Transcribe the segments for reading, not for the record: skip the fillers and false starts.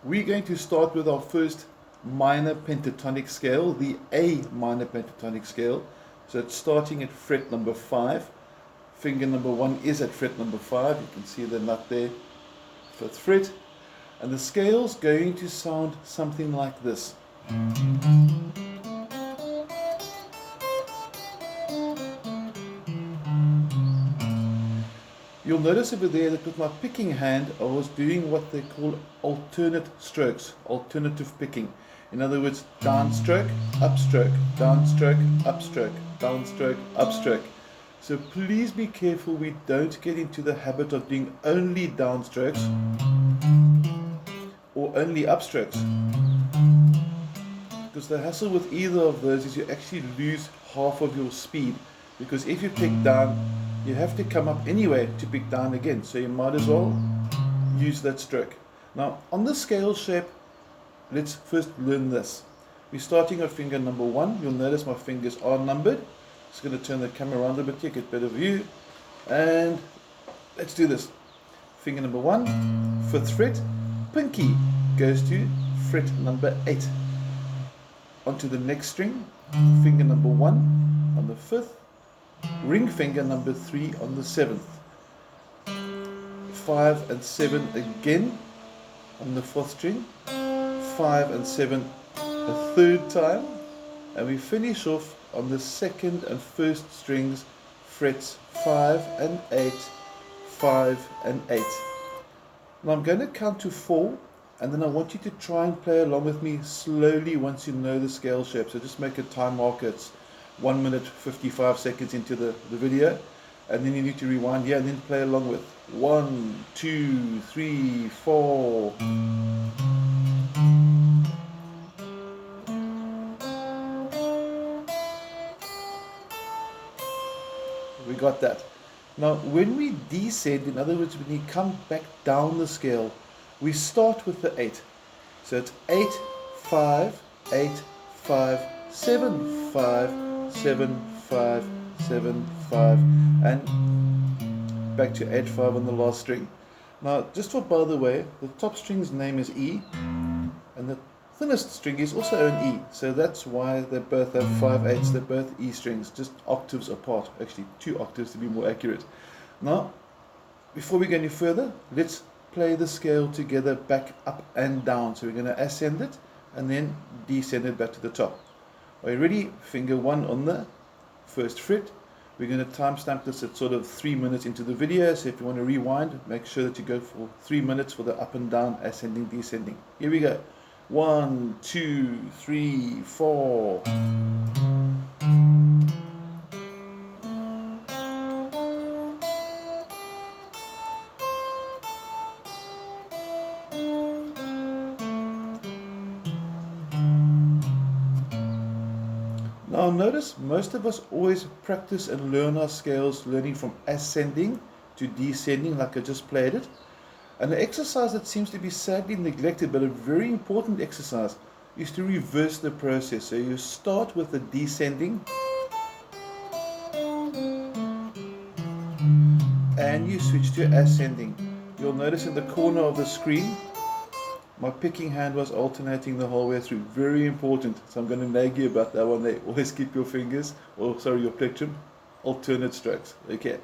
We're going to start with our first minor pentatonic scale, the A minor pentatonic scale. So it's starting at fret number 5. Finger number 1 is at fret number 5. You can see the nut there, 5th fret. And the scale's going to sound something like this. You'll notice over there that with my picking hand, I was doing what they call alternate strokes, alternative picking. In other words, downstroke, upstroke, downstroke, upstroke, downstroke, upstroke. So please be careful we don't get into the habit of doing only downstrokes or only upstrokes. Because the hassle with either of those is you actually lose half of your speed. Because if you pick down, you have to come up anyway to pick down again. So you might as well use that stroke. Now on the scale shape, let's first learn this. We're starting at finger number 1. You'll notice my fingers are numbered. Just going to turn the camera around a bit here, get better view. And let's do this. Finger number 1, 5th fret, pinky goes to fret number 8. Onto the next string, finger number 1 on the 5th, ring finger number 3 on the 7th, 5 and 7 again on the 4th string, 5 and 7 a third time, and we finish off on the 2nd and 1st strings, frets 5 and 8, 5 and 8. Now I'm going to count to 4, and then I want you to try and play along with me slowly once you know the scale shape. So just make a time marker. It's 1 minute 55 seconds into the video, and then you need to rewind here and then play along with 1, 2, 3, 4. We got that. Now when we descend, in other words when you come back down the scale, we start with the 8. So it's 8, 5, 8, 5, 7, 5, 7, 5, 7, 5, and back to 8, 5 on the last string. Now, just for by the way, the top string's name is E, and the thinnest string is also an E. So that's why they both have 5 8s. They're both E strings, just octaves apart. Actually, 2 octaves to be more accurate. Now, before we go any further, let's play the scale together back up and down. So we're going to ascend it and then descend it back to the top. Are you ready? Finger 1 on the 1st fret. We're going to timestamp this at sort of 3 minutes into the video. So if you want to rewind, make sure that you go for 3 minutes for the up and down, ascending, descending. Here we go. 1, 2, 3, 4. Now notice most of us always practice and learn our scales learning from ascending to descending like I just played it. And the exercise that seems to be sadly neglected but a very important exercise is to reverse the process. So you start with the descending and you switch to ascending. You'll notice in the corner of the screen my picking hand was alternating the whole way through. Very important. So I'm going to nag you about that one there. Always keep your fingers, or sorry, your plectrum, alternate strokes. Okay.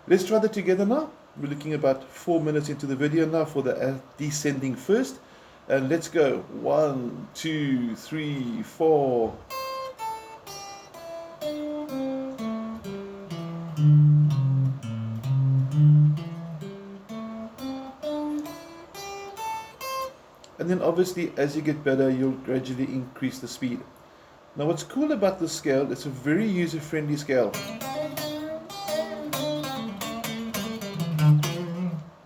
Let's try that together now. We're looking about 4 minutes into the video now for the descending first. And let's go. 1, 2, 3, 4. And then obviously as you get better, you'll gradually increase the speed. Now what's cool about this scale, it's a very user-friendly scale.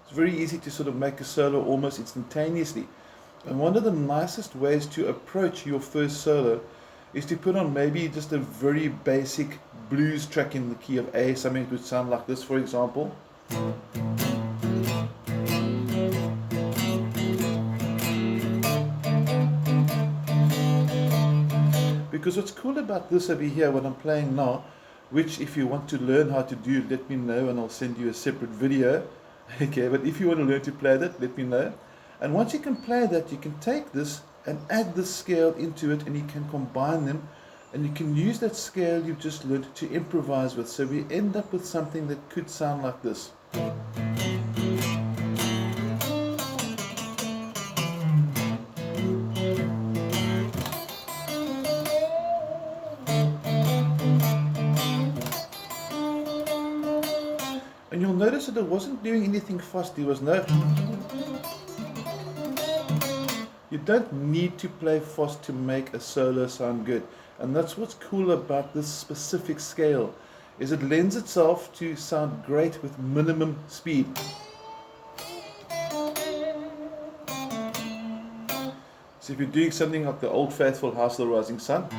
It's very easy to sort of make a solo almost instantaneously. And one of the nicest ways to approach your first solo is to put on maybe just a very basic blues track in the key of A, something that would sound like this, for example. Because what's cool about this over here, what I'm playing now, which if you want to learn how to do, let me know and I'll send you a separate video. Okay, but if you want to learn to play that, let me know. And once you can play that, you can take this and add this scale into it, and you can combine them, and you can use that scale you've just learned to improvise with. So we end up with something that could sound like this. And you'll notice that it wasn't doing anything fast. There was no... You don't need to play fast to make a solo sound good. And that's what's cool about this specific scale, is it lends itself to sound great with minimum speed. So if you're doing something like the old faithful House of the Rising Sun,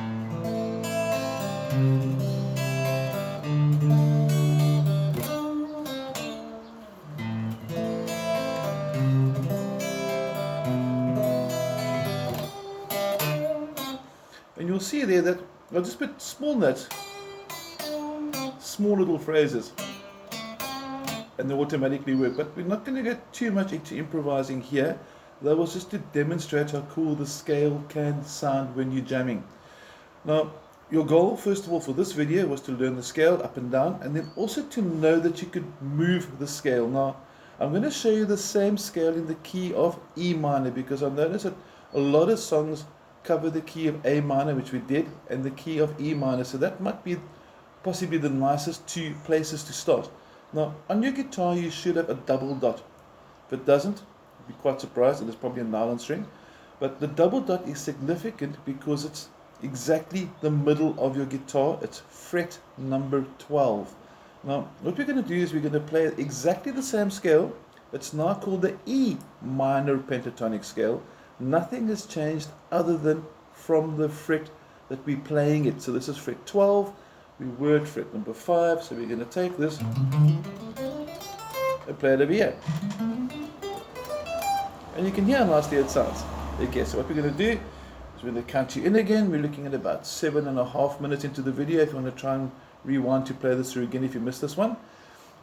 and you'll see there that I'll just put small notes, small little phrases, and they automatically work. But we're not going to get too much into improvising here. That was just to demonstrate how cool the scale can sound when you're jamming. Now, your goal, first of all, for this video was to learn the scale up and down, and then also to know that you could move the scale. Now, I'm going to show you the same scale in the key of E minor, because I've noticed that a lot of songs cover the key of A minor, which we did, and the key of E minor. So that might be possibly the nicest two places to start. Now, on your guitar, you should have a double dot. If it doesn't, be quite surprised, and it's probably a nylon string. But the double dot is significant because it's exactly the middle of your guitar. It's fret number 12. Now what we're going to do is we're going to play exactly the same scale. It's now called the E minor pentatonic scale. Nothing has changed other than from the fret that we're playing it. So this is fret 12, we were at fret number 5, so we're going to take this and play it over here. And you can hear how nicely it sounds. Okay, so what we're going to do is we're going to count you in again. We're looking at about 7.5 minutes into the video. If you want to try and rewind to play this through again if you missed this one.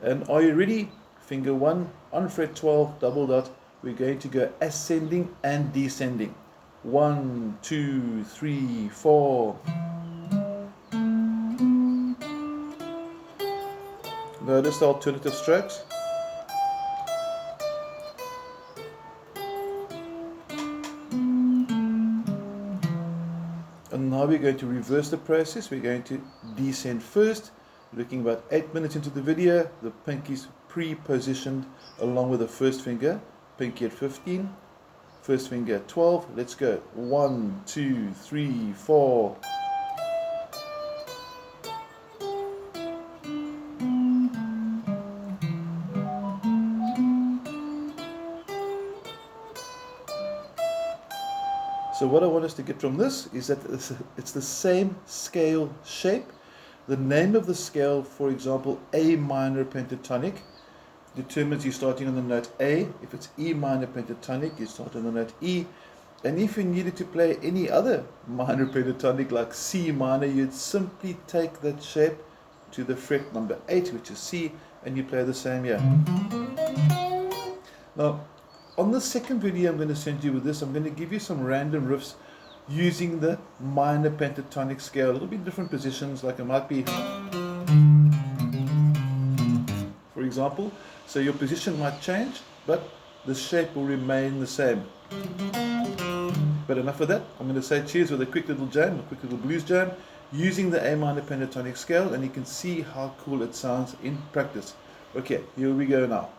And are you ready? Finger 1 on fret 12, double dot. We're going to go ascending and descending. 1, 2, 3, 4. Notice the alternative strokes. And now we're going to reverse the process. We're going to descend first. Looking about 8 minutes into the video, the pinky's pre-positioned along with the first finger. Pinky at 15, first finger at 12. Let's go. 1, 2, 3, 4. So what I want us to get from this is that it's the same scale shape. The name of the scale, for example, A minor pentatonic, determines you're starting on the note A. If it's E minor pentatonic, you start on the note E. And if you needed to play any other minor pentatonic like C minor, you'd simply take that shape to the fret number 8, which is C, and you play the same here. Now, on the second video I'm going to send you with this, I'm going to give you some random riffs using the minor pentatonic scale. It'll be different positions, like it might be, for example. So your position might change, but the shape will remain the same. But enough of that. I'm going to say cheers with a quick little jam, a quick little blues jam, using the A minor pentatonic scale, and you can see how cool it sounds in practice. Okay, here we go now.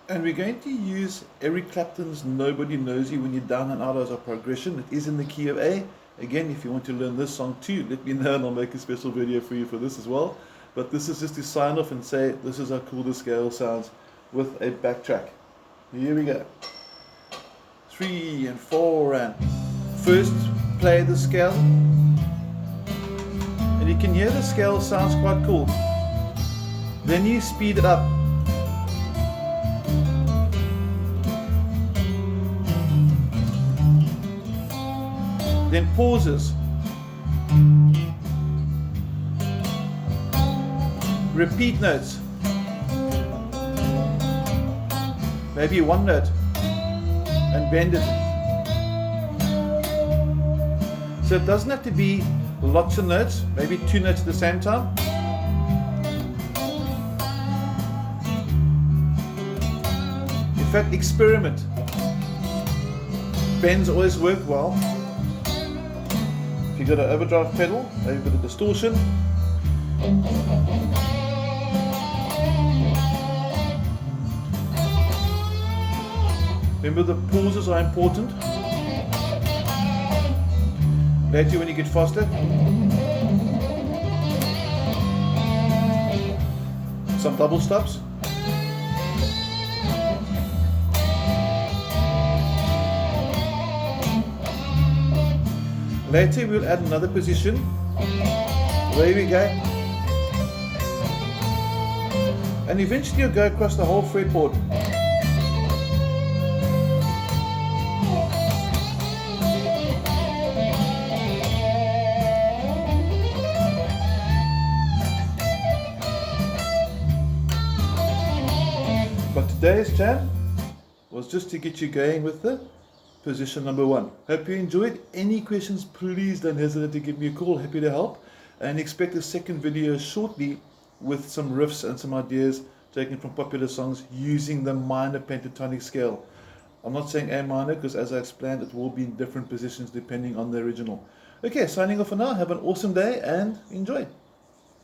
And we're going to use Eric Clapton's Nobody Knows You When You're Down and Out as our progression. It is in the key of A. Again, if you want to learn this song too, let me know and I'll make a special video for you for this as well. But this is just to sign off and say this is how cool the scale sounds with a backtrack. Here we go. 3 and 4 and first play the scale. And you can hear the scale sounds quite cool. Then you speed it up. Then pauses. Repeat notes. Maybe one note. and bend it. So it doesn't have to be lots of notes, maybe 2 notes at the same time. In fact, experiment. Bends always work well. If you've got an overdrive pedal, maybe a bit of distortion. Remember, the pauses are important. Later when you get faster, some double stops. Later we'll add another position. There we go. And eventually you'll go across the whole fretboard. But today's jam was just to get you going with the position number 1. Hope you enjoyed. Any questions, please don't hesitate to give me a call. Happy to help. And expect a second video shortly with some riffs and some ideas taken from popular songs using the minor pentatonic scale. I'm not saying A minor because, as I explained, it will be in different positions depending on the original. Okay, signing off for now. Have an awesome day and enjoy.